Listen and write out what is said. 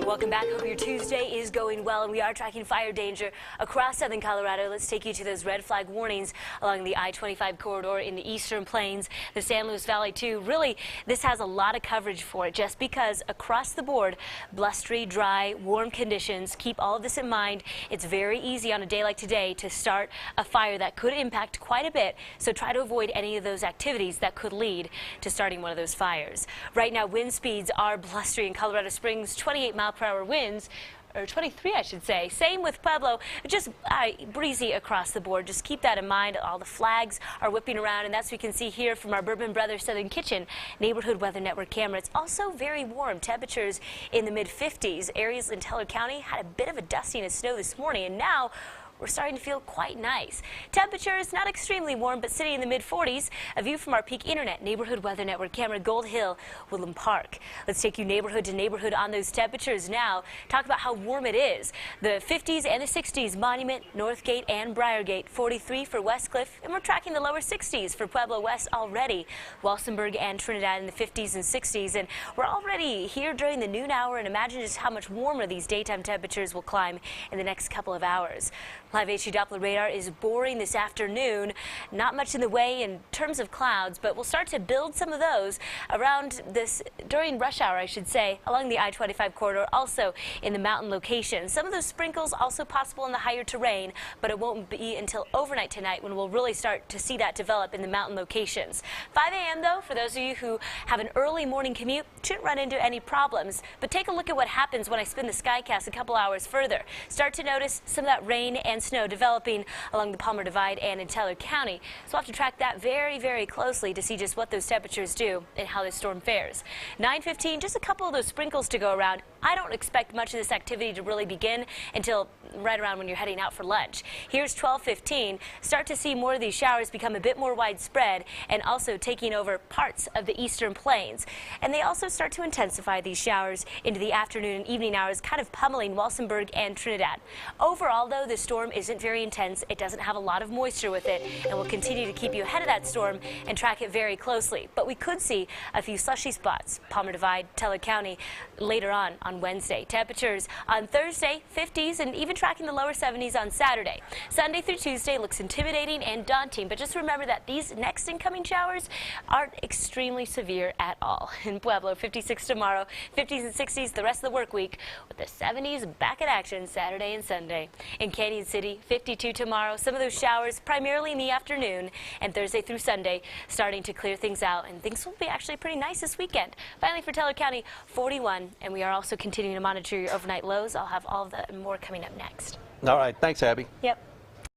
Welcome back. Hope your Tuesday is going well, and we are tracking fire danger across southern Colorado. Let's take you to those red flag warnings along the I-25 corridor in the eastern plains, the San Luis Valley too. Really, this has a lot of coverage for it just because across the board, blustery, dry, warm conditions. Keep all of this in mind. It's very easy on a day like today to start a fire that could impact quite a bit, so try to avoid any of those activities that could lead to starting one of those fires. Right now, wind speeds are blustery in Colorado Springs, 28-mile-per-hour winds, or 23, I should say. Same with Pueblo, just breezy across the board. Just keep that in mind. All the flags are whipping around, and that's what we can see here from our Bourbon Brothers Southern Kitchen Neighborhood Weather Network camera. It's also very warm. Temperatures in the mid-50s. Areas in Teller County had a bit of a dusting of snow this morning, and now we're starting to feel quite nice. Temperatures not extremely warm, but sitting in the mid-40s. A view from our Peak Internet Neighborhood Weather Network camera, Gold Hill, Woodland Park. Let's take you neighborhood to neighborhood on those temperatures now. Talk about how warm it is. The 50s and the 60s, Monument, Northgate, and Briargate. 43 for Westcliff, and we're tracking the lower 60s for Pueblo West already. Walsenburg and Trinidad in the 50s and 60s, and we're already here during the noon hour, and imagine just how much warmer these daytime temperatures will climb in the next couple of hours. Live HU Doppler radar is boring this afternoon. Not much in the way in terms of clouds, but we'll start to build some of those around this during rush hour, I should say, along the I-25 corridor, also in the mountain locations. Some of those sprinkles also possible in the higher terrain, but it won't be until overnight tonight when we'll really start to see that develop in the mountain locations. 5 a.m. though, for those of you who have an early morning commute, shouldn't run into any problems. But take a look at what happens when I spin the skycast a couple hours further. Start to notice some of that rain and snow developing along the Palmer Divide and in Teller County. So we'll have to track that very, very closely to see just what those temperatures do and how this storm fares. 9:15, just a couple of those sprinkles to go around. I don't expect much of this activity to really begin until right around when you're heading out for lunch. Here's 12:15. Start to see more of these showers become a bit more widespread and also taking over parts of the eastern plains. And they also start to intensify these showers into the afternoon and evening hours, kind of pummeling Walsenburg and Trinidad. Overall, though, this storm isn't very intense. It doesn't have a lot of moisture with it, and we'll continue to keep you ahead of that storm and track it very closely. But we could see a few slushy spots, Palmer Divide, Teller County, later on Wednesday. Temperatures on Thursday, 50s, and even tracking the lower 70s on Saturday. Sunday through Tuesday looks intimidating and daunting, but just remember that these next incoming showers aren't extremely severe at all. In Pueblo, 56 tomorrow, 50s and 60s the rest of the work week, with the 70s back in action Saturday and Sunday. In Canyon City, 52 tomorrow. Some of those showers primarily in the afternoon, and Thursday through Sunday starting to clear things out, and things will be actually pretty nice this weekend. Finally, for Teller County, 41, and we are also continuing to monitor your overnight lows. I'll have all of that and more coming up next. All right. Thanks, Abby. Yep.